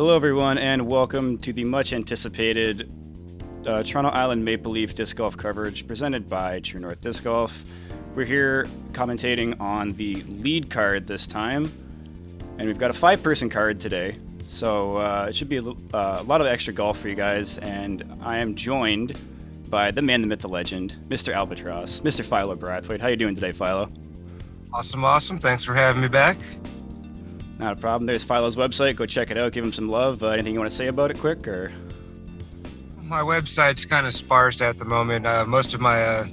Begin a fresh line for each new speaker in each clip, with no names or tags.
Hello, everyone, and welcome to the much-anticipated Toronto Island Maple Leaf Disc Golf coverage presented by True North Disc Golf. We're here commentating on the lead card this time, and we've got a 5-person card today, so it should be a lot of extra golf for you guys, and I am joined by the man, the myth, the legend, Mr. Albatross, Mr. Philo Brathwaite. How you doing today, Philo?
Awesome. Thanks for having me back.
Not a problem. There's Philo's website. Go check it out. Give him some love. Anything you want to say about it quick? Or
My website's kind of sparse at the moment. Most of my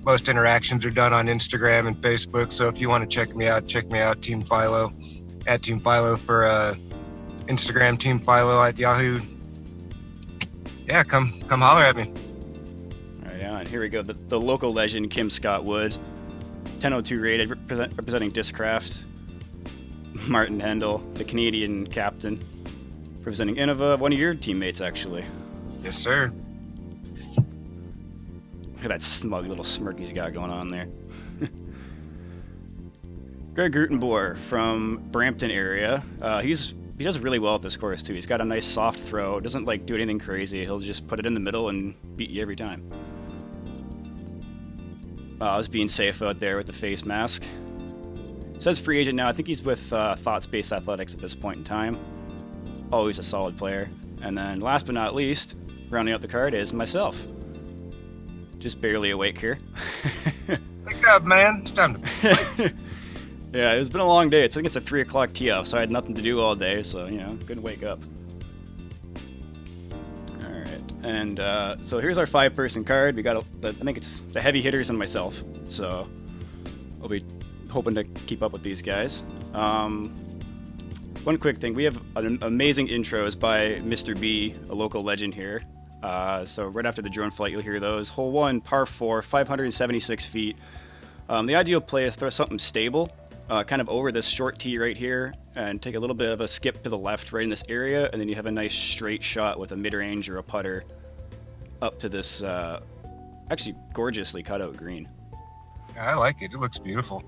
most interactions are done on Instagram and Facebook. So if you want to check me out, Team Philo, at Team Philo for Instagram, Team Philo at Yahoo. Yeah, come holler at me.
All right, and here we go. The local legend, Kim Scott Wood, 1002 rated, representing Discraft. Martin Hendel, the Canadian captain, representing Innova, one of your teammates, actually.
Yes, sir.
Look at that smug little smirk he's got going on there. Greg Grootenboer from Brampton area. He does really well at this course, too. He's got a nice soft throw. Doesn't do anything crazy. He'll just put it in the middle and beat you every time. I was being safe out there with the face mask. Says free agent now. I think he's with Thought Space Athletics at this point in time. Always a solid player. And then last but not least, rounding out the card is myself. Just barely awake here.
Wake up, man. It's time to play.
Yeah, it's been a long day. I think it's a 3 o'clock tee off, so I had nothing to do all day, so, couldn't wake up. All right. And so here's our 5-person card. We got, I think it's the heavy hitters and myself. So I'll be hoping to keep up with these guys. One quick thing, we have an amazing intros by Mr. B, a local legend here. So right after the drone flight, you'll hear those. Hole 1, par 4, 576 feet. The ideal play is throw something stable, kind of over this short tee right here, and take a little bit of a skip to the left right in this area, and then you have a nice straight shot with a mid-range or a putter up to this actually gorgeously cut out green.
Yeah, I like it. It looks beautiful.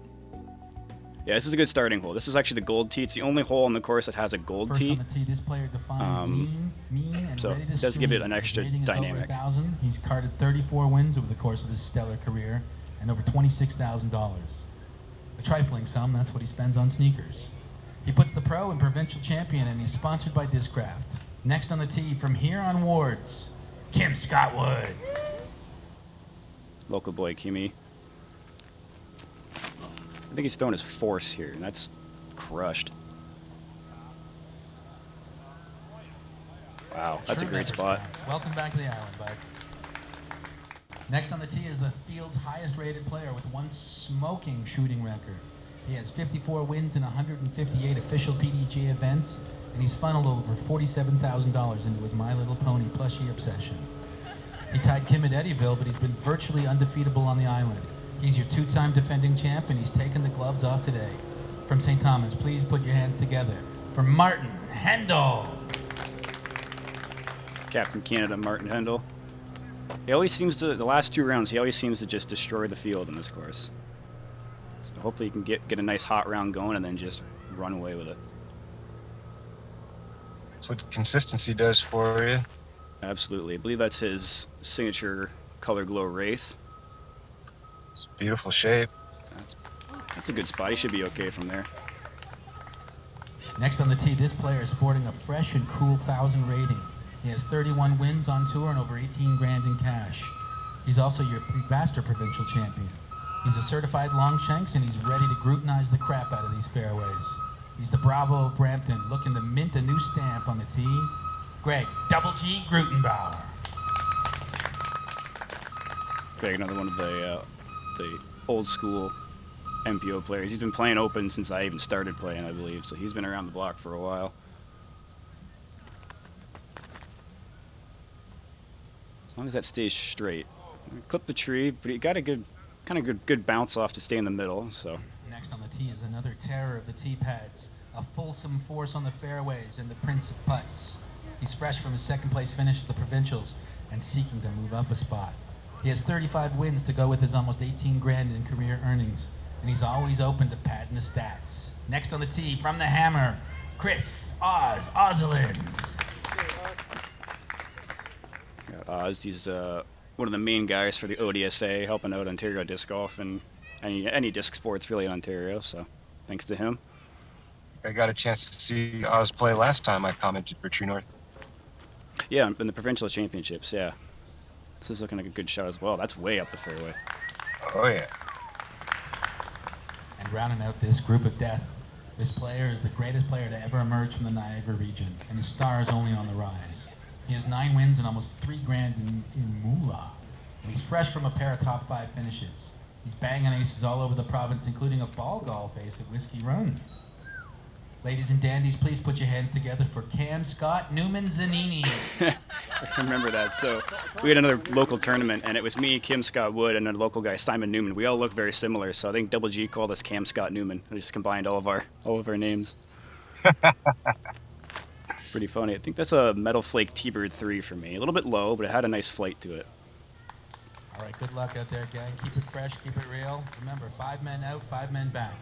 Yeah, this is a good starting hole. This is actually the gold tee. It's the only hole on the course that has a gold
First
tee.
on the tee, this player defines mean and
so
ready to
it does give it
stream.
an extra
His rating is
dynamic.
over 1,000. He's carded 34 wins over the course of his stellar career and over $26,000. A trifling sum, that's what he spends on sneakers. He puts the pro in provincial champion, and he's sponsored by Discraft. Next on the tee, from here on Wards, Kim Scott Wood.
Local boy, Kimmy. I think he's throwing his force here, and that's crushed. Wow, that's a great spot.
Welcome back to the island, bud. Next on the tee is the field's highest rated player with one smoking shooting record. He has 54 wins in 158 official PDG events, and he's funneled over $47,000 into his My Little Pony plushie obsession. He tied Kim at Eddyville, but he's been virtually undefeatable on the island. He's your 2-time defending champ, and he's taken the gloves off today. From St. Thomas, please put your hands together for Martin Hendel.
Captain Canada, Martin Hendel. He always seems to, the last 2 rounds, he always seems to just destroy the field in this course. So hopefully you can get a nice hot round going and then just run away with it.
That's what consistency does for you.
Absolutely. I believe that's his signature Color Glow Wraith.
It's a beautiful shape.
That's a good spot. He should be okay from there.
Next on the tee, this player is sporting a fresh and cool 1,000 rating. He has 31 wins on tour and over 18 grand in cash. He's also your master provincial champion. He's a certified longshanks, and he's ready to Grootenize the crap out of these fairways. He's the Bravo of Brampton, looking to mint a new stamp on the tee. Greg Double G Grootenboer.
Greg, another one of the old school MPO players. He's been playing open since I even started playing, I believe, so he's been around the block for a while. As long as that stays straight. Clip the tree, but he got a good bounce off to stay in the middle. So
Next on the tee is another terror of the tee pads, a fulsome force on the fairways and the prince of putts. He's fresh from his 2nd place finish at the provincials and seeking to move up a spot. He has 35 wins to go with his almost 18 grand in career earnings, and he's always open to padding the stats. Next on the tee, from the hammer, Chris Ozolins.
Oz, he's one of the main guys for the ODSA, helping out Ontario disc golf and any disc sports really in Ontario. So, thanks to him.
I got a chance to see Oz play last time I commented for True North.
Yeah, in the provincial championships. Yeah, this is looking like a good shot as well. That's way up the fairway.
Oh yeah.
And rounding out this group of death, this player is the greatest player to ever emerge from the Niagara region, and his star is only on the rise. He has 9 wins and almost $3 grand in moolah. And he's fresh from a pair of top 5 finishes. He's banging aces all over the province, including a ball golf ace at Whiskey Run. Ladies and dandies, please put your hands together for Cam Scott Newman Zanini.
I remember that. So we had another local tournament, and it was me, Kim Scott Wood, and a local guy, Simon Newman. We all look very similar, so I think Double G called us Cam Scott Newman. We just combined all of our names. Pretty funny. I think that's a Metal Flake T-Bird 3 for me. A little bit low, but it had a nice flight to it.
All right, good luck out there, gang. Keep it fresh, keep it real. Remember, 5 men out, 5 men back.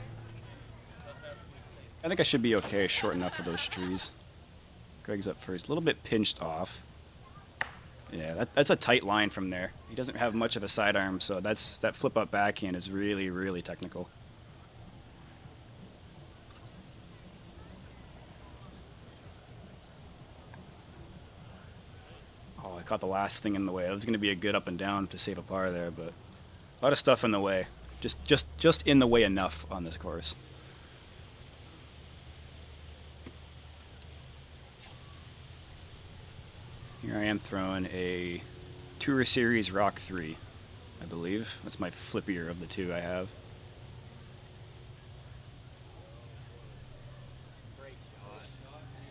I think I should be okay, short enough for those trees. Greg's up first. A little bit pinched off. Yeah, that's a tight line from there. He doesn't have much of a sidearm, so that flip-up backhand is really, really technical. Oh, I caught the last thing in the way. It was going to be a good up and down to save a par there, but a lot of stuff in the way. Just in the way enough on this course. Here I am throwing a Tour Series Rock 3, I believe. That's my flippier of the two I have.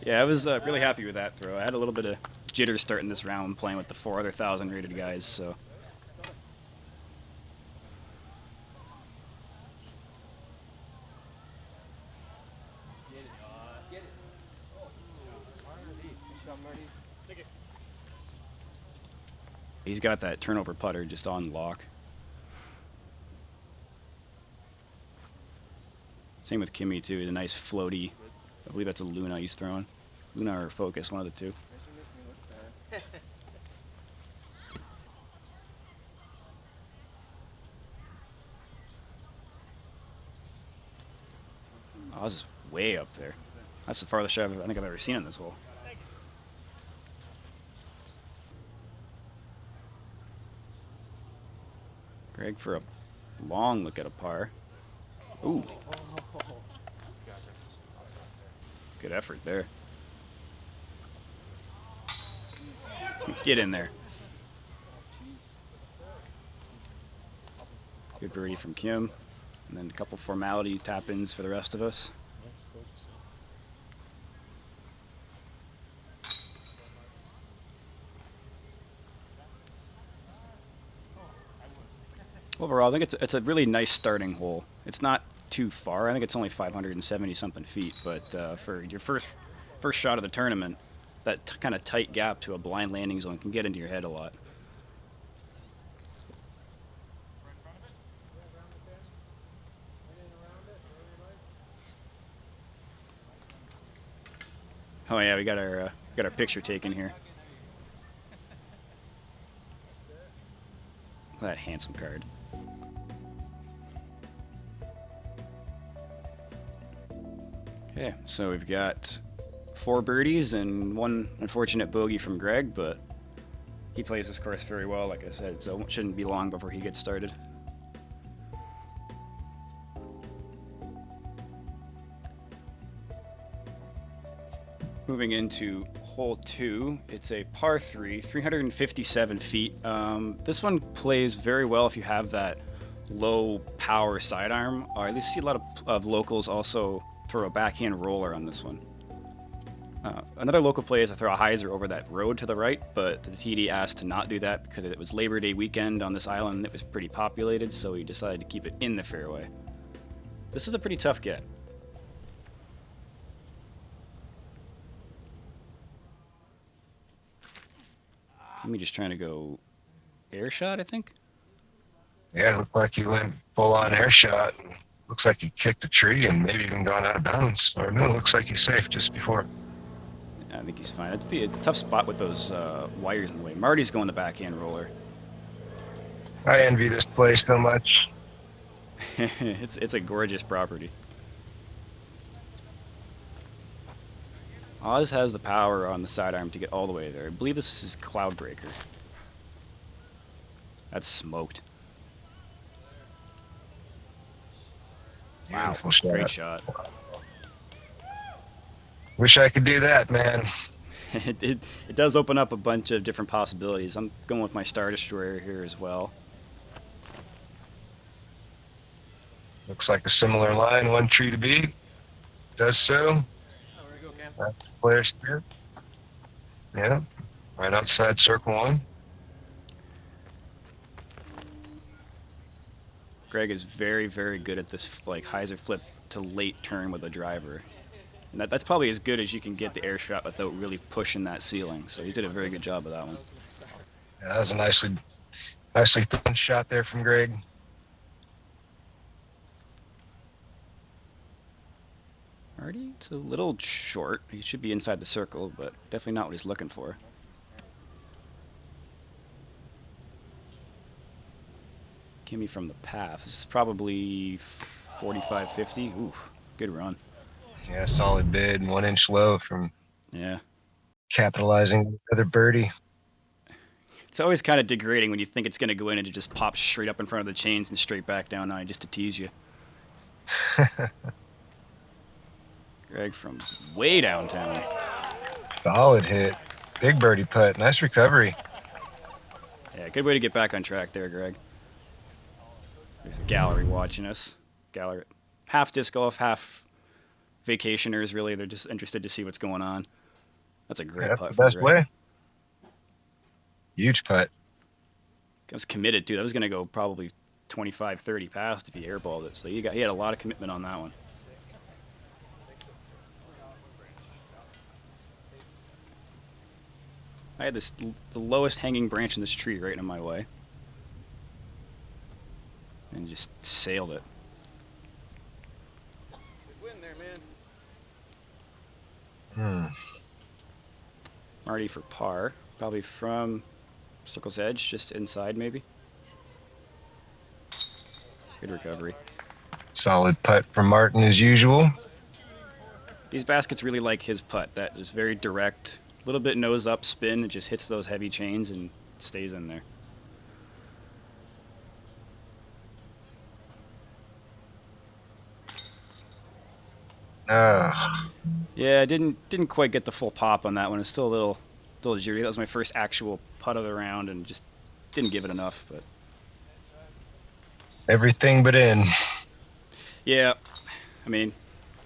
Yeah, I was really happy with that throw. I had a little bit of jitter starting this round playing with the 4 other 1,000 rated guys, so. He's got that turnover putter just on lock. Same with Kimmy too. A nice floaty. I believe that's a Luna he's throwing. Luna or Focus, one of the two. Oz is way up there. That's the farthest shot I think I've ever seen in this hole. Greg for a long look at a par. Ooh. Good effort there. Get in there. Good birdie from Kim. And then a couple formality tap-ins for the rest of us. Overall, I think it's a really nice starting hole. It's not too far. I think it's only 570 something feet, but for your first shot of the tournament, that kind of tight gap to a blind landing zone can get into your head a lot. Oh yeah, we got our picture taken here. That handsome card. Okay, so we've got 4 birdies and 1 unfortunate bogey from Greg, but he plays this course very well, like I said, so it shouldn't be long before he gets started. Moving into hole 2, it's a par 3, 357 feet. This one plays very well if you have that low power sidearm. I at least see a lot of locals also throw a backhand roller on this one. Another local play is to throw a hyzer over that road to the right, but the TD asked to not do that because it was Labor Day weekend on this island that was pretty populated, so he decided to keep it in the fairway. This is a pretty tough get. Kimmy just trying to go air shot, I think.
Yeah, it looked like he went full on air shot and Looks like he kicked a tree and maybe even gone out of bounds. Or no, looks like he's safe just before.
Yeah, I think he's fine. It'd be a tough spot with those wires in the way. Marty's going the backhand roller.
I envy this place so much.
It's a gorgeous property. Oz has the power on the sidearm to get all the way there. I believe this is his Cloudbreaker. That's smoked.
Beautiful
Wow,
shot.
great shot.
Wish I could do that, man.
it does open up a bunch of different possibilities. I'm going with my Star Destroyer here as well.
Looks like a similar line, one tree to beat. Does so. That's player spirit. Yeah, right outside circle one.
Greg is very, very good at this like hyzer flip to late turn with a driver. And that's probably as good as you can get the air shot without really pushing that ceiling. So he did a very good job of that one.
Yeah, that was a nicely thrown shot there from Greg.
Marty, it's a little short. He should be inside the circle, but definitely not what he's looking for. Kimmy from the path. This is probably 45, 50. Ooh, good run.
Yeah, solid bid, 1 inch low from
Yeah.
capitalizing another birdie.
It's always kind of degrading when you think it's going to go in and it just pops straight up in front of the chains and straight back down 9 just to tease you. Greg from way downtown.
Solid hit. Big birdie putt. Nice recovery.
Yeah, good way to get back on track there, Greg. There's a gallery watching us. Gallery, half disc golf, half vacationers, really. They're just interested to see what's going on. That's a great
That's
putt
the
from
best
Greg.
way. Huge putt.
I was committed, too. That was going to go probably 25, 30 past if he airballed it. So he had a lot of commitment on that one. I had the lowest hanging branch in this tree right in my way. And just sailed it.
Good win there, man.
Marty for par. Probably from Circle's Edge, just inside maybe. Good recovery.
Solid putt from Martin as usual.
These baskets really like his putt. That is very direct. A little bit nose up spin. It just hits those heavy chains and stays in there. Yeah, I didn't quite get the full pop on that one. It's still a little jittery. That was my first actual putt of the round and just didn't give it enough. But
Everything but in.
yeah, I mean,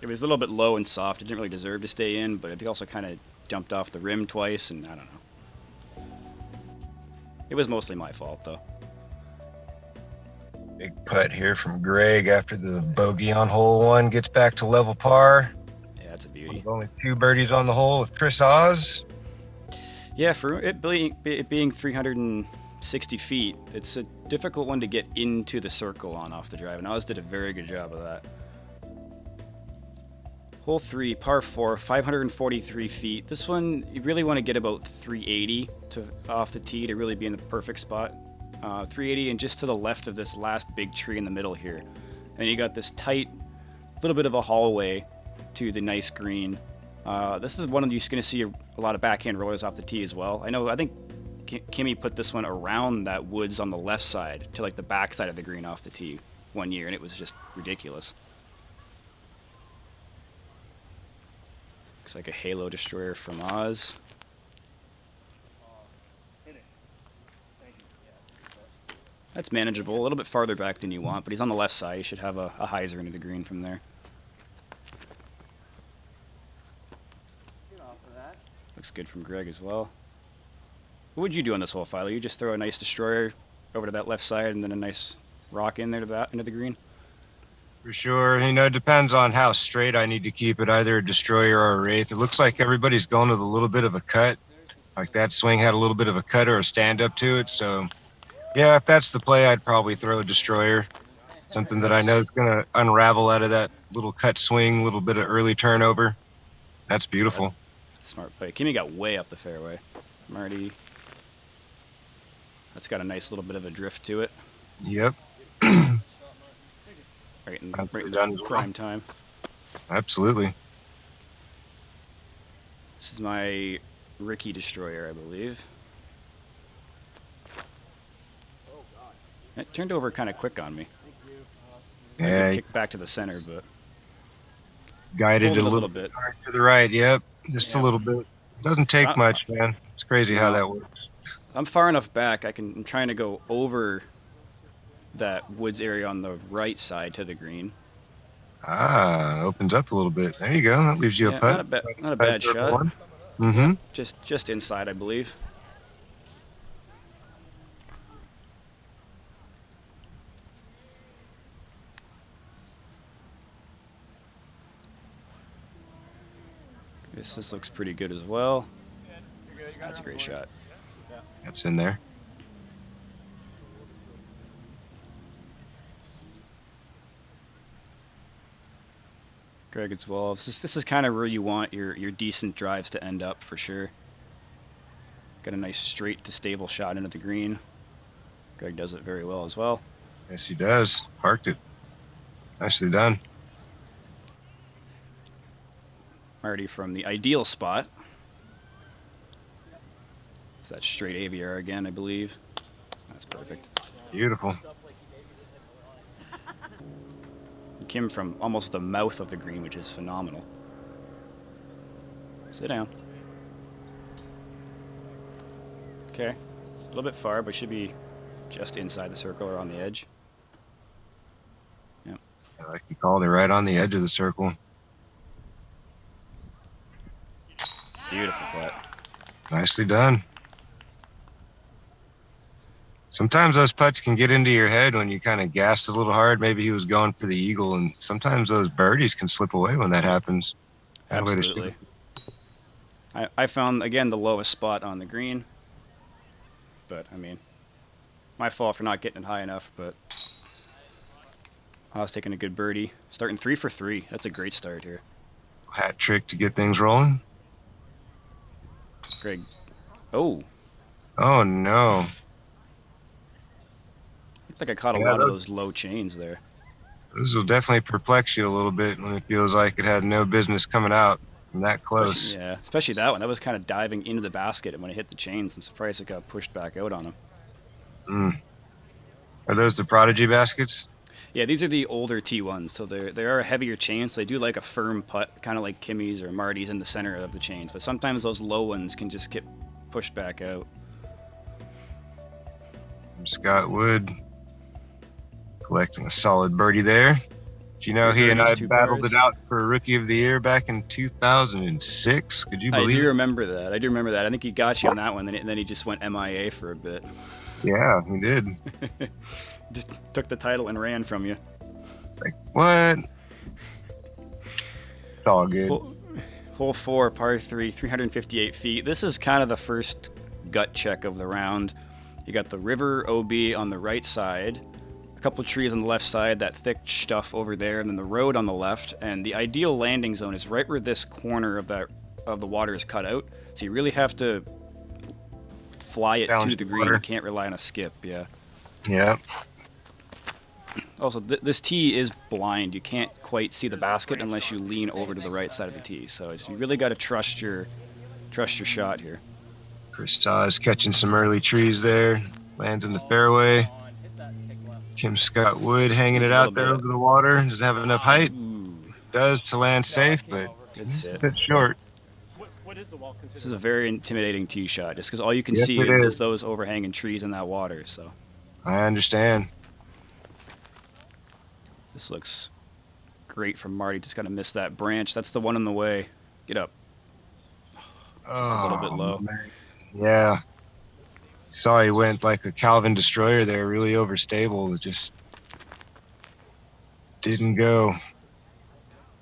it was a little bit low and soft. It didn't really deserve to stay in, but it also kind of jumped off the rim twice, and I don't know. It was mostly my fault, though.
Big putt here from Greg after the bogey on hole 1 gets back to level par.
Yeah, that's a beauty.
With only 2 birdies on the hole with Chris Oz.
Yeah, for it being 360 feet, it's a difficult one to get into the circle on off the drive, and Oz did a very good job of that. Hole 3, par 4, 543 feet. This one, you really want to get about 380 off the tee to really be in the perfect spot. 380 and just to the left of this last big tree in the middle here. And you got this tight, little bit of a hallway to the nice green. This is one of you're going to see a lot of backhand rollers off the tee as well. I think Kimmy put this one around that woods on the left side to like the back side of the green off the tee one year, and it was just ridiculous. Looks like a Halo Destroyer from Oz. That's manageable. A little bit farther back than you want, but he's on the left side. He should have a hyzer into the green from there. Looks good from Greg as well. What would you do on this hole, Philo? You just throw a nice destroyer over to that left side and then a nice rock in there to into the green?
For sure. It depends on how straight I need to keep it, either a destroyer or a wraith. It looks like everybody's going with a little bit of a cut. Like that swing had a little bit of a cut or a stand up to it. So, yeah, if that's the play, I'd probably throw a destroyer. Something that I know is going to unravel out of that little cut swing, little bit of early turnover. That's beautiful.
That's smart play. Kimmy got way up the fairway. Marty. That's got a nice little bit of a drift to it.
Yep.
Right in the prime time.
Absolutely.
This is my Ricky Destroyer, I believe. It turned over kind of quick on me.
Yeah.
Kick back to the center, but
guided a little bit to the right. Yep. Just a little bit. Doesn't take much, man. It's crazy how that works.
I'm far enough back. I'm trying to go over that woods area on the right side to the green.
Ah, opens up a little bit. There you go. That leaves you a putt.
Not a bad shot.
Mm-hmm.
Yeah, just inside, I believe. This looks pretty good as well. That's a great shot.
That's in there.
Greg as well. This is kind of where you want your decent drives to end up for sure. Got a nice straight to stable shot into the green. Greg does it very well as well.
Yes, he does. Parked it. Nicely done.
Marty from the ideal spot. It's that straight AVR again, I believe. That's perfect.
Beautiful.
Kim from almost the mouth of the green, which is phenomenal. Sit down. Okay. A little bit far, but should be just inside the circle or on the edge. Yep.
I like you called it, right on the edge of the circle.
Beautiful putt.
Nicely done. Sometimes those putts can get into your head when you kind of gassed a little hard. Maybe he was going for the eagle, and sometimes those birdies can slip away when that happens.
Absolutely. I found, again, the lowest spot on the green. But, I mean, my fault for not getting it high enough, but I was taking a good birdie. Starting 3 for 3. That's a great start here.
Hat trick to get things rolling.
Greg. Oh.
Oh, no.
Looked like I caught a lot of those low chains there.
This will definitely perplex you a little bit when it feels like it had no business coming out from that close.
Especially that one. That was kind of diving into the basket, and when it hit the chains, I'm surprised it got pushed back out on him.
Are those the Prodigy baskets?
Yeah, these are the older T1s, so they are a heavier chain, so they do like a firm putt, kind of like Kimmy's or Marty's in the center of the chains. But sometimes those low ones can just get pushed back out.
Scott Wood collecting a solid birdie there. Do you know he and I battled it out for Rookie of the Year back in 2006? Could you believe it?
I do remember that. I think he got you on that one, and then he just went MIA for a bit.
Yeah, he did.
Just took the title and ran from you.
Like, what? It's all good.
Hole 4, par 3, 358 feet. This is kind of the first gut check of the round. You got the river OB on the right side, a couple of trees on the left side, that thick stuff over there, and then the road on the left. And the ideal landing zone is right where this corner of the water is cut out. So you really have to fly it to the green. You can't rely on a skip. Yeah.
Yeah.
Also, this tee is blind. You can't quite see the basket unless you lean over to the right side of the tee. So you really got to trust your shot here.
Chris Shaw is catching some early trees there. Lands in the fairway. Kim Scott Wood hanging it out there over the water. Does it have enough height? Does to land safe, but
it's
a bit short.
This is a very intimidating tee shot, just because all you can see is those overhanging trees in that water. So
I understand.
This looks great from Marty. Just got to miss that branch. That's the one in the way. Get up. Just a little bit low.
Man. Yeah. Saw he went like a Calvin Destroyer there, really overstable. It just didn't go.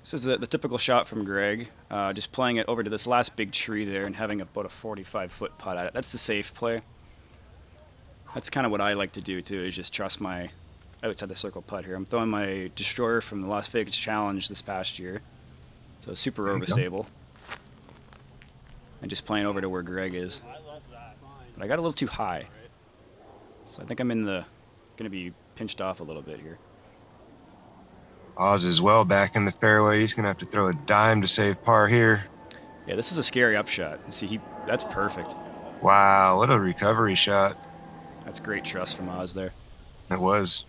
This is the typical shot from Greg. Just playing it over to this last big tree there and having about a 45-foot putt at it. That's the safe play. That's kind of what I like to do, too, is just trust my outside the circle putt here. I'm throwing my Destroyer from the Las Vegas Challenge this past year. So super overstable. And just playing over to where Greg is. But I got a little too high. So I think I'm going to be pinched off a little bit here.
Oz is well back in the fairway. He's going to have to throw a dime to save par here.
Yeah, this is a scary upshot. See, that's perfect.
Wow, what a recovery shot.
That's great trust from Oz there.
It was.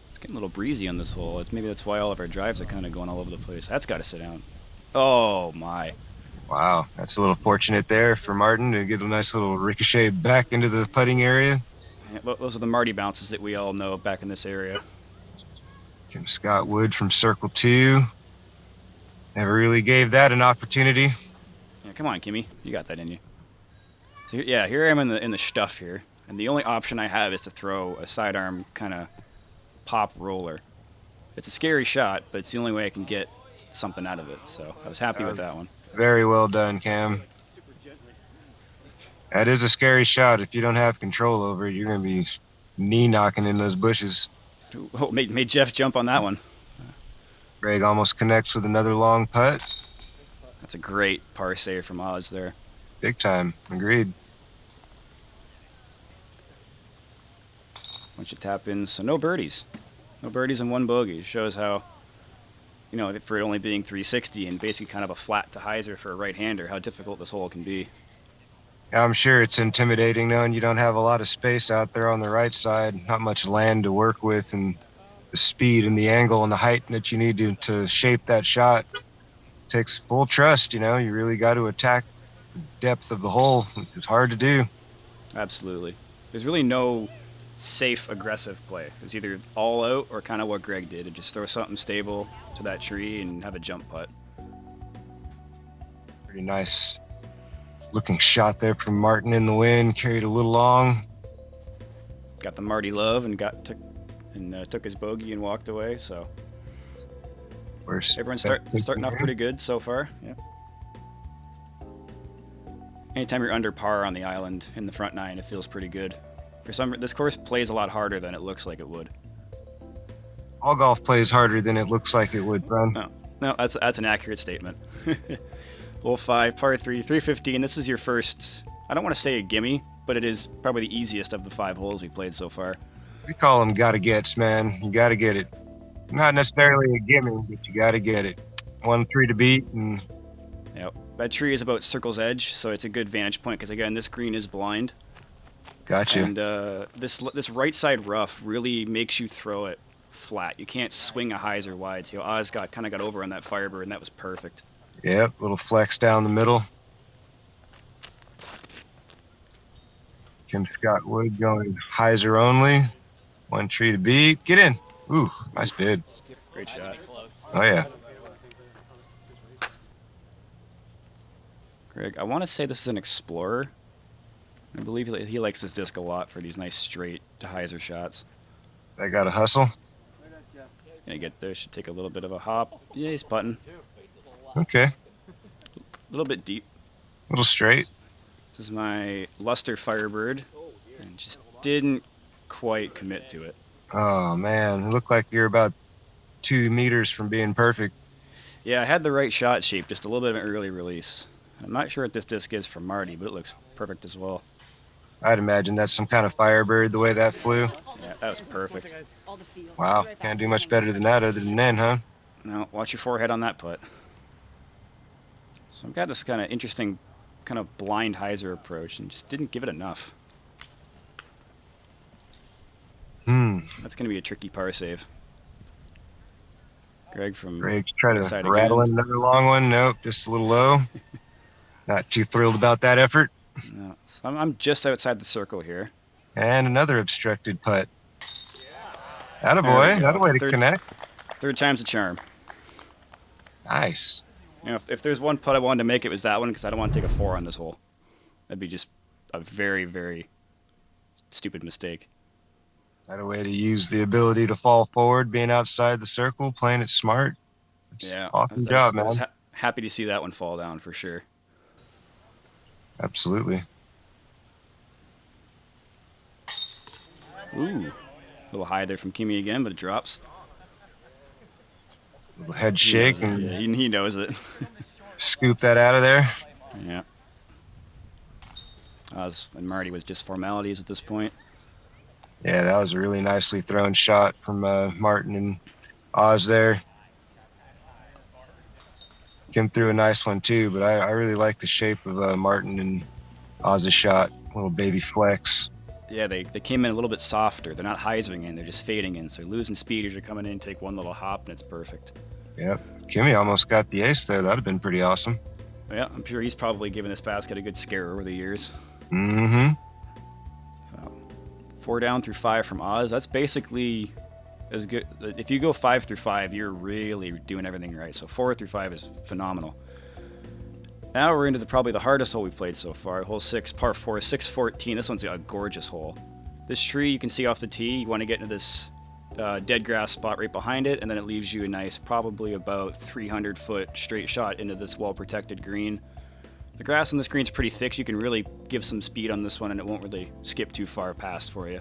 It's getting a little breezy on this hole. Maybe that's why all of our drives are kind of going all over the place. That's got to sit down. Oh, my.
Wow, that's a little fortunate there for Martin to get a nice little ricochet back into the putting area.
Yeah, those are the Marty bounces that we all know back in this area.
Kim Scott Wood from Circle 2. Never really gave that an opportunity.
Yeah, come on, Kimmy. You got that in you. So, yeah, here I am in the stuff here. And the only option I have is to throw a sidearm kind of pop roller. It's a scary shot, but it's the only way I can get something out of it. So I was happy with that one.
Very well done, Cam. That is a scary shot. If you don't have control over it, you're going to be knee knocking in those bushes.
Oh, made Jeff jump on that one.
Greg almost connects with another long putt.
That's a great par save from Oz there.
Big time. Agreed.
Bunch of tap ins. So no birdies. No birdies and one bogey. Shows how, for it only being 360 and basically kind of a flat to hyzer for a right-hander, how difficult this hole can be.
Yeah, I'm sure it's intimidating knowing you don't have a lot of space out there on the right side, not much land to work with, and the speed and the angle and the height that you need to shape that shot takes full trust. You really got to attack the depth of the hole. It's hard to do.
Absolutely. There's really no safe, aggressive play. It's either all out or kind of what Greg did, and just throw something stable to that tree and have a jump putt.
Pretty nice looking shot there from Martin in the wind, carried a little long.
Got the Marty love and took his bogey and walked away. So everyone's starting off pretty good so far. Yeah. Anytime you're under par on the island in the front nine, it feels pretty good. This course plays a lot harder than it looks like it would.
All golf plays harder than it looks like it would, Bren.
No, that's an accurate statement. Hole 5, par 3, 315. This is your first, I don't want to say a gimme, but it is probably the easiest of the 5 holes we played so far.
We call them gotta gets, man. You gotta get it. Not necessarily a gimme, but you gotta get it. 1-3 to beat. And
yep. That tree is about circle's edge, so it's a good vantage point because, again, this green is blind.
Gotcha.
And this right side rough really makes you throw it flat. You can't swing a hyzer wide. So Oz kind of got over on that Firebird, and that was perfect.
Yep, little flex down the middle. Kim Scott Wood going hyzer only. 1 tree to beat. Get in. Ooh, nice bid.
Great shot.
Oh, yeah.
Greg, I want to say this is an Explorer. I believe he likes this disc a lot for these nice straight to hyzer shots.
I got to hustle.
Gonna get there. Should take a little bit of a hop. Yeah, he's putting.
Okay.
A little bit deep.
A little straight.
This is my Luster Firebird, and just didn't quite commit to it.
Oh, man. It looked like you're about 2 meters from being perfect.
Yeah, I had the right shot shape, just a little bit of an early release. I'm not sure what this disc is from Marty, but it looks perfect as well.
I'd imagine that's some kind of Firebird, the way that flew.
Yeah, that was perfect.
Wow. Can't do much better than that other than then, huh?
Now, watch your forehead on that putt. So I've got this kind of interesting kind of blind hyzer approach and just didn't give it enough. That's going to be a tricky par save. Greg
trying to rattle in another long one. Nope, just a little low. Not too thrilled about that effort.
No, so I'm just outside the circle here.
And another obstructed putt. Attaboy. Attaboy to connect.
Third time's a charm.
Nice.
If there's one putt I wanted to make, it was that one because I don't want to take a 4 on this hole. That'd be just a very, very stupid mistake.
That a way to use the ability to fall forward, being outside the circle, playing it smart.
Yeah,
awesome job, man.
I was happy to see that one fall down for sure.
Absolutely.
Ooh, a little high there from Kimmy again, but it drops.
Little head
He
shake
knows it.
and
Yeah, he knows it.
scoop that out of there.
Yeah. Oz and Marty was just formalities at this point.
Yeah, that was a really nicely thrown shot from Martin and Oz there. Kim threw a nice one too, but I really like the shape of Martin and Oz's shot. Little baby flex.
Yeah, they came in a little bit softer. They're not high swinging, they're just fading in. So you're losing speed as you're coming in, take one little hop, and it's perfect.
Yep. Kimmy almost got the ace there. That'd have been pretty awesome.
Yeah, I'm sure he's probably given this basket a good scare over the years.
Mm-hmm.
So, 4 down through 5 from Oz. That's basically as good. If you go 5 through 5, you're really doing everything right. So 4 through 5 is phenomenal. Now we're into probably the hardest hole we've played so far. Hole 6, par 4, 614. This one's a gorgeous hole. This tree you can see off the tee. You want to get into this dead grass spot right behind it, and then it leaves you a nice, probably about 300-foot straight shot into this well-protected green. The grass on this green's pretty thick, so you can really give some speed on this one, and it won't really skip too far past for you.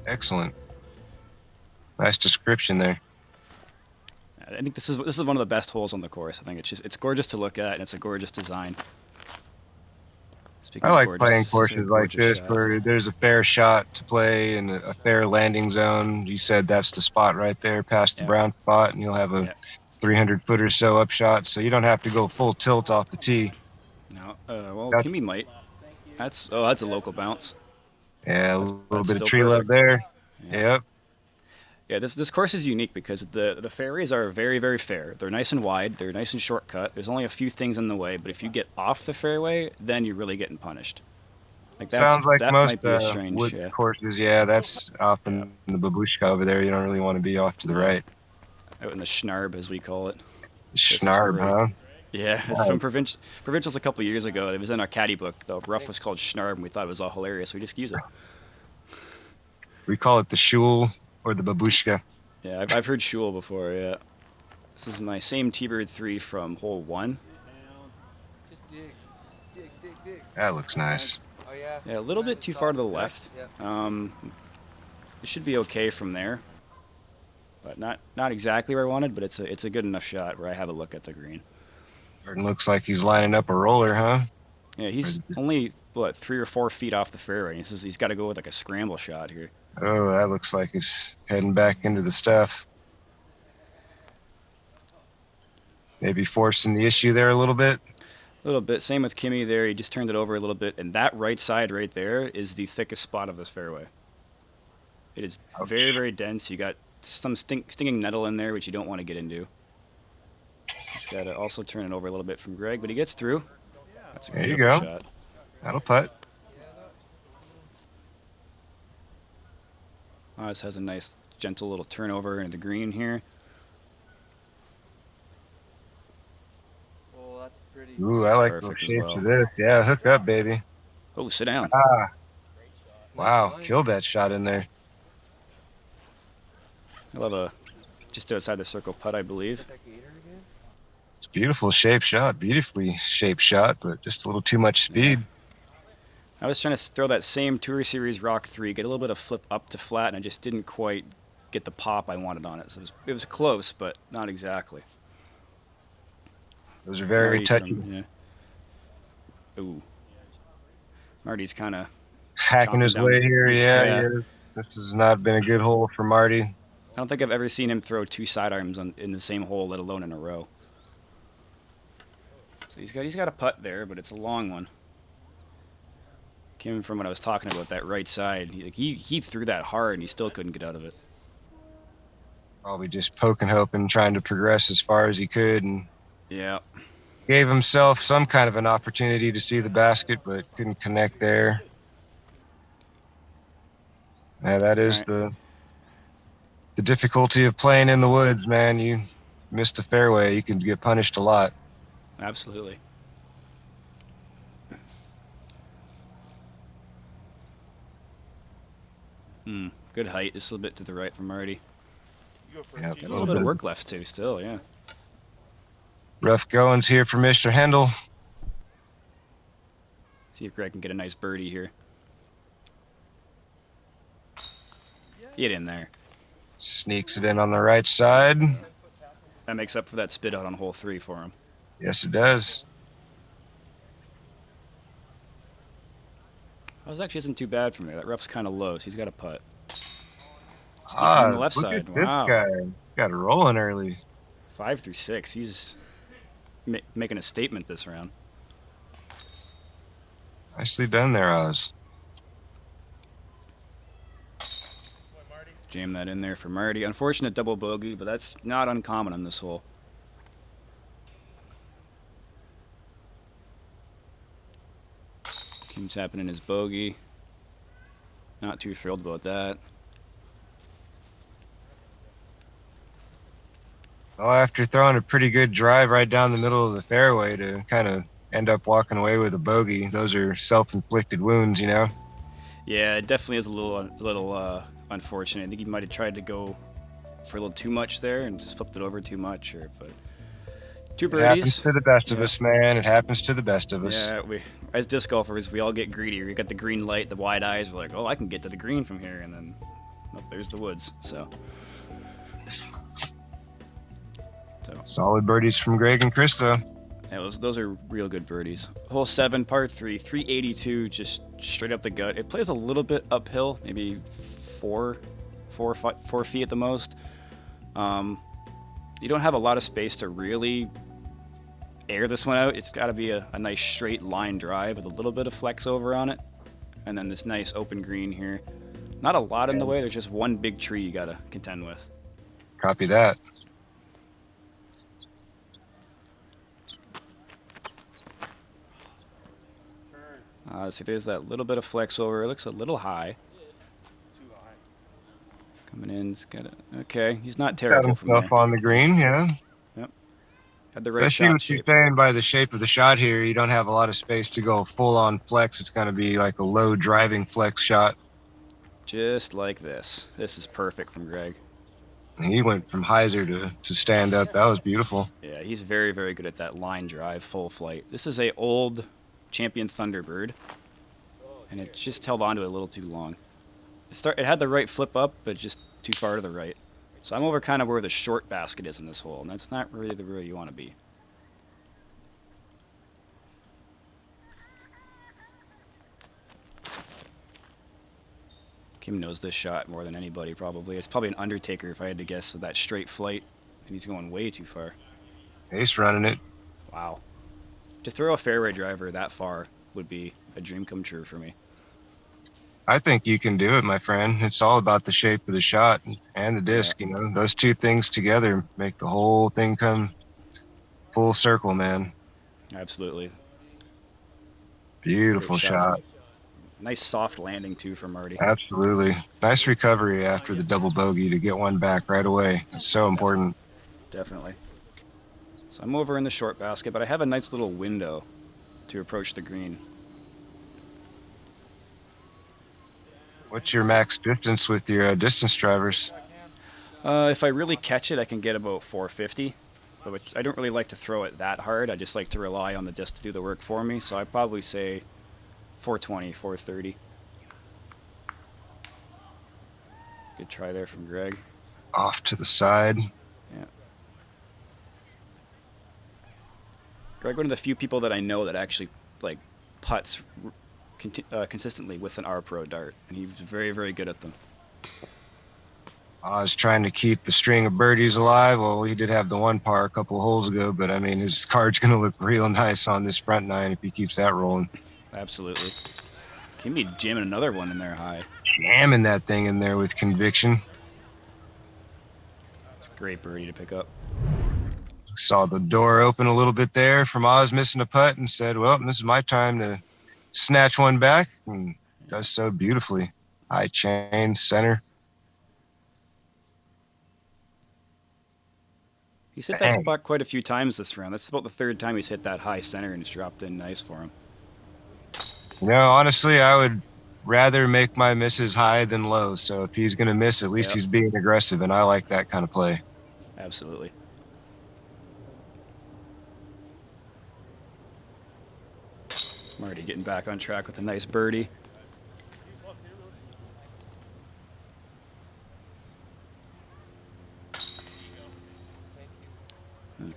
Excellent. Nice description there.
I think this is one of the best holes on the course. I think it's gorgeous to look at, and it's a gorgeous design. Speaking
I
of
like
gorgeous,
playing
this is a
courses like
gorgeous
this
shot.
where there's a fair shot to play and a fair landing zone. You said that's the spot right there past the
Yeah.
brown spot, and you'll have a
Yeah.
300-foot or so upshot, so you don't have to go full tilt off the tee.
No, well,
That's-
Kimmy might. That's a local bounce.
Yeah, a
That's-
little
that's
bit
still
of tree love
perfect.
there.
Yeah.
Yep.
Yeah, this course is unique because the fairways are very, very fair. They're nice and wide. They're nice and shortcut. There's only a few things in the way, but if you get off the fairway, then you're really getting punished. Like
Sounds like
that
most
might be a strange.
wood
Yeah,
courses. Yeah, that's often the babushka over there. You don't really want to be off to the right.
out in the schnarb as we call it.
Schnarb,
great.
huh?
Yeah, it's from provincials a couple years ago. It was in our caddy book. The rough was called schnarb, and we thought it was all hilarious. We just use it.
We call it the shul or the babushka.
Yeah, I've heard shul before. Yeah, this is my same T-bird 3 from hole 1.
Just dig.
That looks nice.
Oh yeah.
Yeah, a little bit too far to the left.
Yeah.
It should be okay from there, but not exactly where I wanted. But it's a good enough shot where I have a look at the green.
It looks like he's lining up a roller, huh?
Yeah, he's only 3 or 4 feet off the fairway. He's got to go with like a scramble shot here.
Oh, that looks like he's heading back into the stuff. Maybe forcing the issue there a little bit.
A little bit. Same with Kimmy there. He just turned it over a little bit, and that right side right there is the thickest spot of this fairway. It is very, very dense. You got some stinging nettle in there, which you don't want to get into. He's got to also turn it over a little bit from Greg, but he gets through. That's a
There you
beautiful
go.
shot.
That'll putt.
Oz has a nice, gentle little turnover into the green here.
Oh, that's pretty.
Ooh, I like the
perfect as
shapes
well.
of this. Yeah, hook up, baby.
Oh, sit down.
Ah, wow, killed that shot in there.
I love a just outside the circle putt, I believe.
That gator again?
It's a beautiful shaped shot, beautifully shaped shot, but just a little too much speed.
I was trying to throw that same Tour Series Rock 3, get a little bit of flip up to flat, and I just didn't quite get the pop I wanted on it. So it was close, but not exactly.
Those are very
Marty
touchy.
yeah. Ooh. Marty's kind of
Hacking his
chomping
way
down.
here, yeah,
Yeah.
he is. This has not been a good hole for Marty.
I don't think I've ever seen him throw 2 sidearms in the same hole, let alone in a row. So he's got a putt there, but it's a long one. Came from what I was talking about, that right side. He threw that hard, and he still couldn't get out of it.
Probably just poking, hoping, trying to progress as far as he could, and
Yeah.
gave himself some kind of an opportunity to see the basket, but couldn't connect there. Yeah, that is
Right.
the difficulty of playing in the woods, man. You miss the fairway, you can get punished a lot.
Absolutely. Good height. Just a little bit to the right from Marty.
Yeah,
Got a little bit of work left too, still, yeah.
Rough goings here for Mr. Hendel.
See if Greg can get a nice birdie here. Get in there.
Sneaks it in on the right side.
That makes up for that spit out on hole 3 for him.
Yes, it does.
That actually isn't too bad from there. That rough's kind of low, so he's got a putt. Sneaking
Ah,
on the left
look
side.
at this
Wow.
guy. Got it rolling early.
5 through 6. He's making a statement this round.
Nicely done there, Oz.
Jam that in there for Marty. Unfortunate double bogey, but that's not uncommon on this hole. Keeps happening his bogey. Not too thrilled about that.
Well, after throwing a pretty good drive right down the middle of the fairway to kind of end up walking away with a bogey, those are self-inflicted wounds, you know?
Yeah, it definitely is a little unfortunate. I think he might have tried to go for a little too much there and just flipped it over too much. But 2
It happens
birdies.
to the best of
Yeah.
us, man. It happens to the best of us.
Yeah, as disc golfers, we all get greedy. We got the green light, the wide eyes. We're like, oh, I can get to the green from here, and then oh, there's the woods. So
Solid birdies from Greg and Chris, though.
yeah, those are real good birdies. Hole 7, par 3, 382, just straight up the gut. It plays a little bit uphill, maybe 4 feet at the most. You don't have a lot of space to really air this one out. It's got to be a nice straight line drive with a little bit of flex over on it, and then this nice open green here. Not a lot in the way. There's just one big tree you got to contend with.
Copy that.
See, there's that little bit of flex over. It looks a little high. Coming in, it's got it. Okay, he's not
Got
terrible from
himself
there.
on the green, yeah.
Had the right
Especially
shot
what you're
shape.
saying by the shape of the shot here, you don't have a lot of space to go full-on flex. It's going to be like a low driving flex shot.
Just like this. This is perfect from Greg.
He went from hyzer to stand up. That was beautiful.
Yeah, he's very, very good at that line drive, full flight. This is a old Champion Thunderbird, and it just held onto it a little too long. It had the right flip up, but just too far to the right. So I'm over kind of where the short basket is in this hole, and that's not really the where you want to be. Kim knows this shot more than anybody, probably. It's probably an Undertaker if I had to guess with that straight flight, and he's going way too far.
Ace running it.
Wow. To throw a fairway driver that far would be a dream come true for me.
I think you can do it, my friend. It's all about the shape of the shot and the disc.
Yeah.
You know, those two things together make the whole thing come full circle, man.
Absolutely.
Beautiful
Great
shot.
Nice soft landing, too, from Marty.
Absolutely. Nice recovery after the double bogey to get one back right away. It's so important.
Definitely. So I'm over in the short basket, but I have a nice little window to approach the green.
What's your max distance with your distance drivers?
If I really catch it, I can get about 450. But I don't really like to throw it that hard. I just like to rely on the disc to do the work for me. So I'd probably say 420, 430. Good try there from Greg.
Off to the side.
Yeah. Greg, one of the few people that I know that actually like putts consistently with an R Pro dart, and he's very, very good at them.
I was trying to keep the string of birdies alive. Well, he did have the one par a couple of holes ago, but I mean, his card's going to look real nice on this front nine if he keeps that rolling.
Absolutely. Can be jamming another one in there high.
Jamming that thing in there with conviction.
It's a great birdie to pick up.
Saw the door open a little bit there from Oz missing a putt and said, well, this is my time to snatch one back, and does so beautifully. High chain, center.
He's hit that spot quite a few times this round. That's about the third time he's hit that high center, and it's dropped in nice for him.
You know, honestly, I would rather make my misses high than low. So if he's going to miss, at least he's being aggressive, and I like that kind of play.
Absolutely. Marty getting back on track with a nice birdie.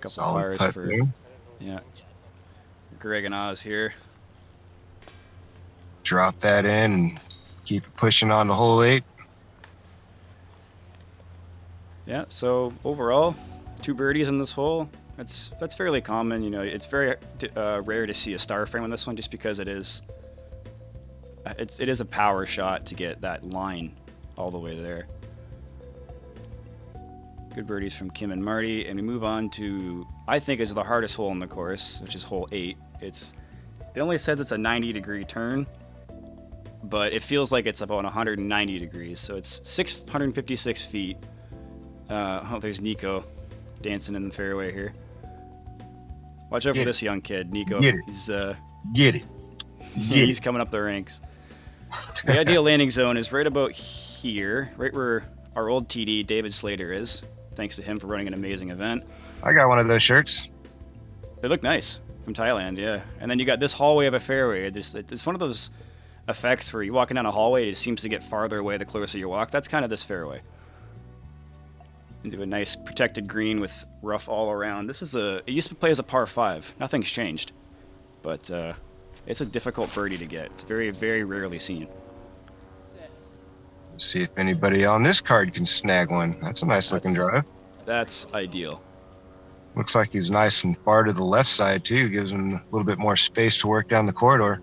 couple
Solid
pars
putt
for
there.
yeah. Greg and Oz here.
Drop that in and keep it pushing on to hole 8.
Yeah. So overall, 2 birdies in this hole. That's fairly common. You know, it's very rare to see a star frame on this one, just because it is a power shot to get that line all the way there. Good birdies from Kim and Marty, and we move on to, I think, is the hardest hole in the course, which is hole 8. It only says it's a 90-degree turn, but it feels like it's about 190 degrees. So it's 656 feet. There's Nico dancing in the fairway here. Watch out for this young kid, Nico.
Get it. Get it.
He's coming up the ranks. The ideal landing zone is right about here, right where our old TD, David Slater, is. Thanks to him for running an amazing event.
I got one of those shirts.
They look nice from Thailand, yeah. And then you got this hallway of a fairway. It's one of those effects where you're walking down a hallway, it seems to get farther away the closer you walk. That's kind of this fairway. Into a nice protected green with rough all around. It used to play as a par 5. Nothing's changed. But it's a difficult birdie to get. It's very, very rarely seen.
See if anybody on this card can snag one. That's a nice looking drive.
That's ideal.
Looks like he's nice and far to the left side too. Gives him a little bit more space to work down the corridor.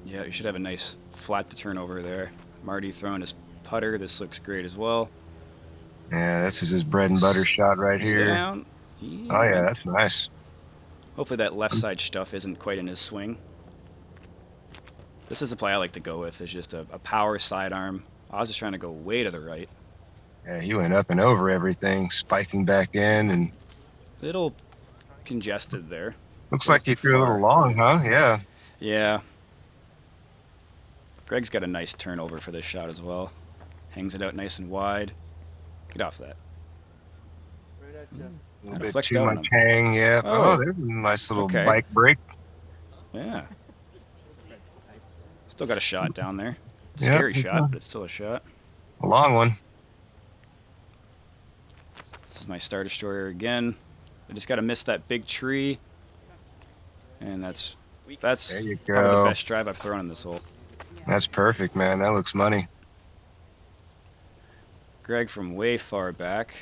Yeah, you should have a nice flat to turn over there. Marty throwing his putter. This looks great as well.
Yeah, this is his bread and butter shot right here.
Down.
Oh yeah, that's nice.
Hopefully that left side stuff isn't quite in his swing. This is the play I like to go with. It's just a power sidearm. I was just trying to go way to the right.
Yeah, he went up and over everything, spiking back in, and
Little congested there.
looks like he threw a little long, huh? Yeah.
Yeah. Greg's got a nice turnover for this shot as well. Hangs it out nice and wide. Get off that.
Right at you.
A little
Kinda
bit
flexed
too
out on
much
him.
hang, yeah.
Oh.
Oh, there's a nice little
Okay.
bike break.
Yeah. Still got a shot down there.
Yeah,
Scary
it's
shot, but it's still a shot.
A long one.
This is my Star Destroyer again. I just got to miss that big tree. And that's
There you
probably the
go.
best drive I've thrown in this hole.
That's perfect, man. That looks money.
Greg from way far back.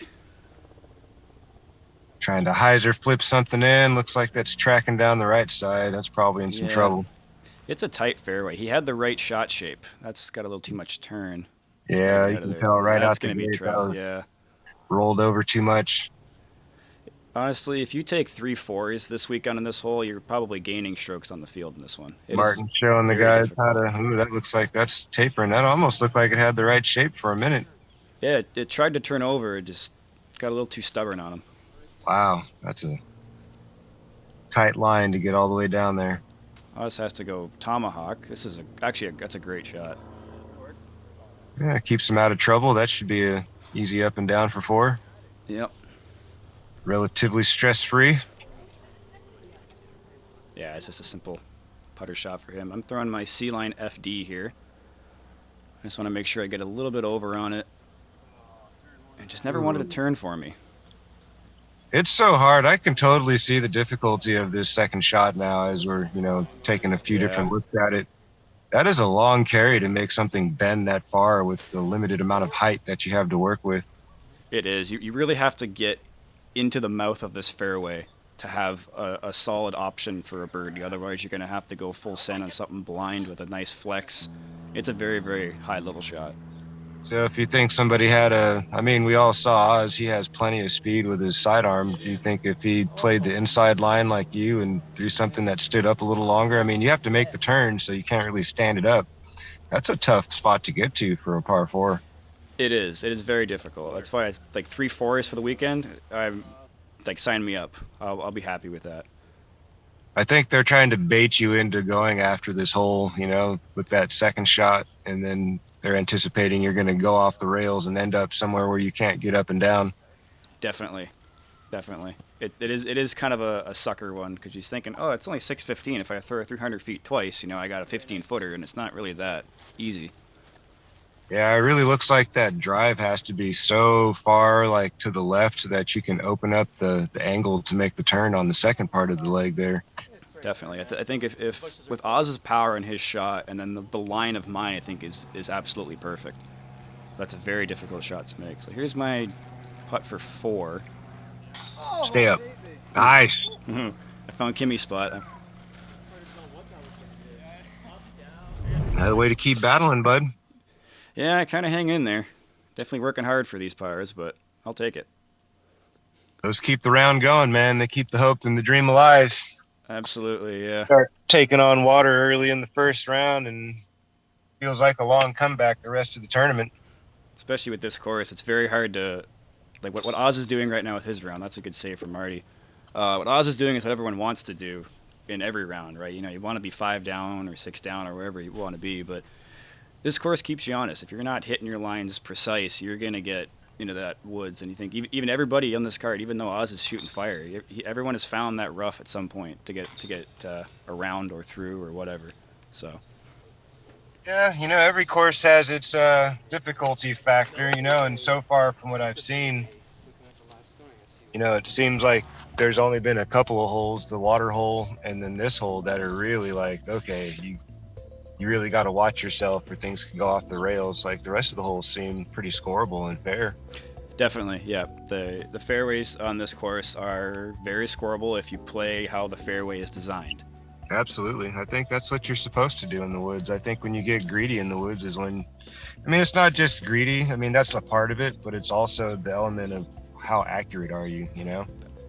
Trying to hyzer flip something in. Looks like that's tracking down the right side. That's probably in some
Yeah.
trouble.
It's a tight fairway. He had the right shot shape. That's got a little too much turn.
Yeah,
Get
you
out of
can
there.
tell right
That's
out the
going to be
gate that
tough,
was
yeah.
rolled over too much.
Honestly, if you take 3 4s this weekend in this hole, you're probably gaining strokes on the field in this one. It is
Martin showing the
very
guys how
difficult.
to. Ooh, that looks like that's tapering. That almost looked like it had the right shape for a minute.
Yeah, it tried to turn over. It just got a little too stubborn on him.
Wow, that's a tight line to get all the way down there.
Oz has to go tomahawk. That's a great shot.
Yeah, keeps him out of trouble. That should be a easy up and down for 4.
Yep.
Relatively stress-free.
Yeah, it's just a simple putter shot for him. I'm throwing my C-line FD here. I just want to make sure I get a little bit over on it. And just never wanted to turn for me.
It's so hard. I can totally see the difficulty of this second shot now as we're, taking a few
Yeah.
different looks at it. That is a long carry to make something bend that far with the limited amount of height that you have to work with.
It is. You really have to get into the mouth of this fairway to have a solid option for a birdie. Otherwise, you're going to have to go full send on something blind with a nice flex. It's a very, very high-level shot.
So if you think somebody we all saw Oz, he has plenty of speed with his sidearm. Do you think if he played the inside line like you and threw something that stood up a little longer? You have to make the turn, so you can't really stand it up. That's a tough spot to get to for a par 4.
It is. It is very difficult. That's why 3 4s for the weekend. I'm sign me up. I'll be happy with that.
I think they're trying to bait you into going after this hole, with that second shot, and then they're anticipating you're going to go off the rails and end up somewhere where you can't get up and down.
Definitely. It is kind of a sucker one because he's thinking, oh, it's only 615. If I throw it 300 feet twice, I got a 15-footer, and it's not really that easy.
Yeah, it really looks like that drive has to be so far like to the left so that you can open up the angle to make the turn on the second part of the leg there.
Definitely. I think if with Oz's power and his shot, and then the line of mine, I think is absolutely perfect. That's a very difficult shot to make. So here's my putt for 4.
Stay up.
Ooh.
Nice.
I found Kimmy's spot.
Another way to keep battling, bud.
Yeah, I kind of hang in there. Definitely working hard for these pars, but I'll take it.
Those keep the round going, man. They keep the hope and the dream alive.
Absolutely, yeah.
Start taking on water early in the first round and feels like a long comeback the rest of the tournament.
Especially with this course, it's very hard to like what Oz is doing right now with his round. That's a good save from Marty. What Oz is doing is what everyone wants to do in every round, right? You know, you want to be 5 down or 6 down or wherever you want to be, but this course keeps you honest. If you're not hitting your lines precise, you're gonna get into that woods. And you think even everybody on this card, even though Oz is shooting fire, everyone has found that rough at some point to get around or through or whatever. So.
Yeah, every course has its difficulty factor, and so far from what I've seen, it seems like there's only been a couple of holes, the water hole and then this hole, that are really like, okay, you really got to watch yourself or things can go off the rails. Like the rest of the holes seem pretty scoreable and fair.
Definitely, yeah. The fairways on this course are very scoreable if you play how the fairway is designed.
Absolutely. I think that's what you're supposed to do in the woods. I think when you get greedy in the woods is when, it's not just greedy. That's a part of it, but it's also the element of how accurate are you,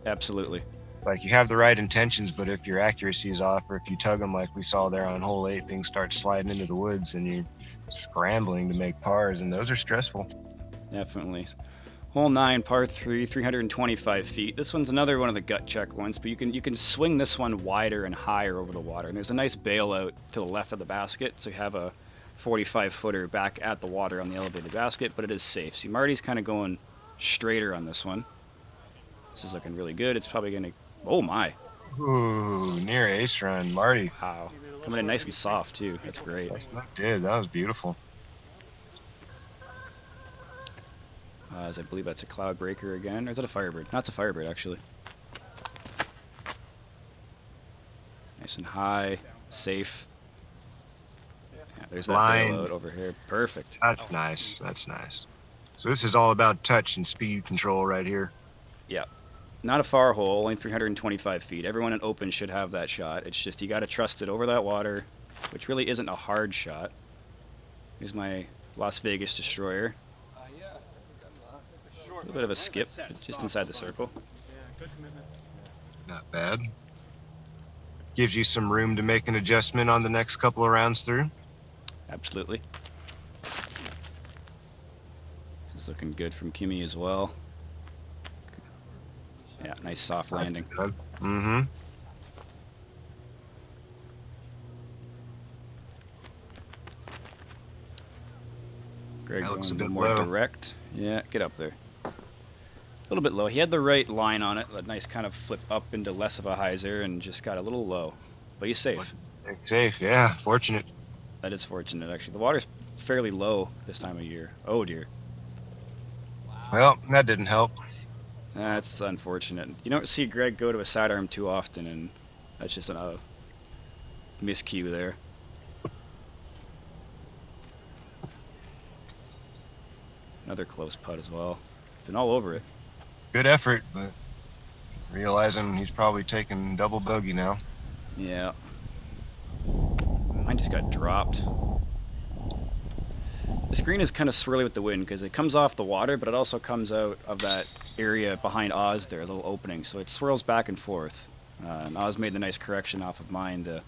Absolutely.
Like you have the right intentions, but if your accuracy is off or if you tug them like we saw there on hole 8, things start sliding into the woods and you're scrambling to make pars, and those are stressful.
Definitely. Hole 9, par 3, 325 feet. This one's another one of the gut check ones, but you can swing this one wider and higher over the water. And there's a nice bailout to the left of the basket, so you have a 45-footer back at the water on the elevated basket, but it is safe. See, Marty's kind of going straighter on this one. This is looking really good. It's probably going to... Oh, my.
Ooh, near ace run, Marty.
Wow. Coming in nice and soft, too. That's great.
That was beautiful.
As I believe that's a cloud breaker again. Or is that a Firebird? No, it's a Firebird, actually. Nice and high. Safe. Yeah, there's that bailout over here. Perfect.
That's nice. That's nice. So this is all about touch and speed control right here.
Yeah. Not a far hole, only 325 feet. Everyone in open should have that shot. It's just you got to trust it over that water, which really isn't a hard shot. Here's my Las Vegas Destroyer. A little bit of a skip, just inside the circle.
Not bad. Gives you some room to make an adjustment on the next couple of rounds through.
Absolutely. This is looking good from Kimmy as well. Yeah, nice soft landing.
Mm-hmm.
Greg
That looks a
going
bit
more
low.
direct. Yeah, get up there. A little bit low. He had the right line on it, a nice kind of flip up into less of a hyzer, and just got a little low. But he's safe.
Safe, yeah. Fortunate.
That is fortunate, actually. The water's fairly low this time of year. Oh, dear.
Well, that didn't help.
That's unfortunate. You don't see Greg go to a sidearm too often, and that's just a miscue there. Another close putt as well. Been all over it.
Good effort, but realizing he's probably taking double bogey now.
Yeah. Mine just got dropped. The screen is kind of swirly with the wind because it comes off the water, but it also comes out of that area behind Oz there, a little opening, so it swirls back and forth. And Oz made the nice correction off of mine to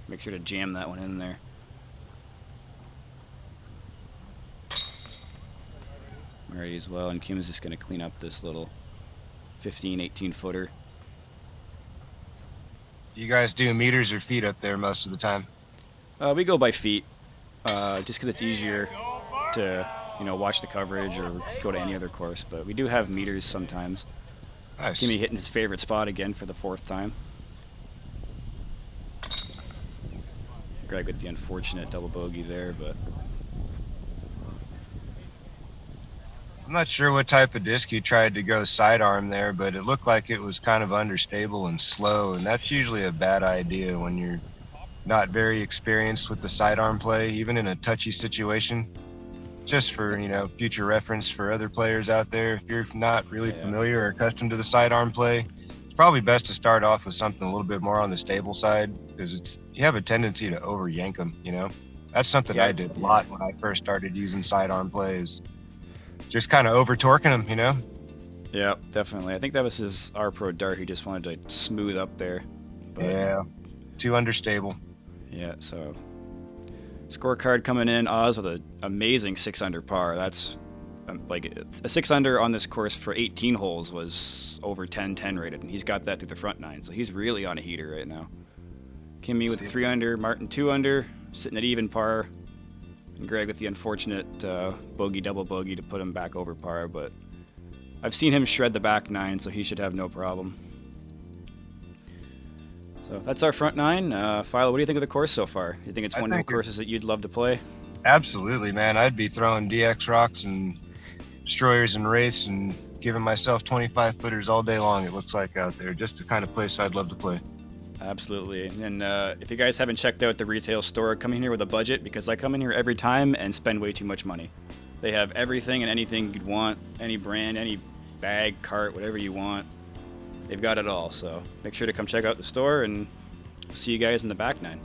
make sure to jam that one in there. Marty as well, and Kim's just going to clean up this little 15, 18 footer.
You guys do meters or feet up there most of the time?
We go by feet, just because it's easier to, watch the coverage or go to any other course. But we do have meters sometimes.
Nice.
Kimmy hitting his favorite spot again for the 4th time. Greg with the unfortunate double bogey there, but
I'm not sure what type of disc you tried to go sidearm there, but it looked like it was kind of understable and slow, and that's usually a bad idea when you're not very experienced with the sidearm play, even in a touchy situation. Just for, future reference for other players out there, if you're not really familiar or accustomed to the sidearm play, it's probably best to start off with something a little bit more on the stable side, because you have a tendency to over yank them. That's something I did a lot when I first started using sidearm plays, just kind of over torquing them.
Yeah, definitely. I think that was his R Pro Dart. He just wanted to smooth up there. But,
Yeah, too understable.
Yeah, so scorecard coming in, Oz with an amazing 6 under par. That's like a 6 under on this course for 18 holes was over 10-10 rated, and he's got that through the front 9, so he's really on a heater right now. Kimmy with 3 under, Martin 2 under, sitting at even par, and Greg with the unfortunate bogey, double bogey to put him back over par, but I've seen him shred the back 9, so he should have no problem. So that's our front 9. Philo, what do you think of the course so far? You think it's one of the courses that you'd love to play?
Absolutely, man. I'd be throwing DX rocks and destroyers and wraiths and giving myself 25 footers all day long, it looks like out there. Just the kind of place I'd love to play.
Absolutely. And if you guys haven't checked out the retail store, come in here with a budget, because I come in here every time and spend way too much money. They have everything and anything you'd want, any brand, any bag, cart, whatever you want. They've got it all. So make sure to come check out the store, and we'll see you guys in the back 9.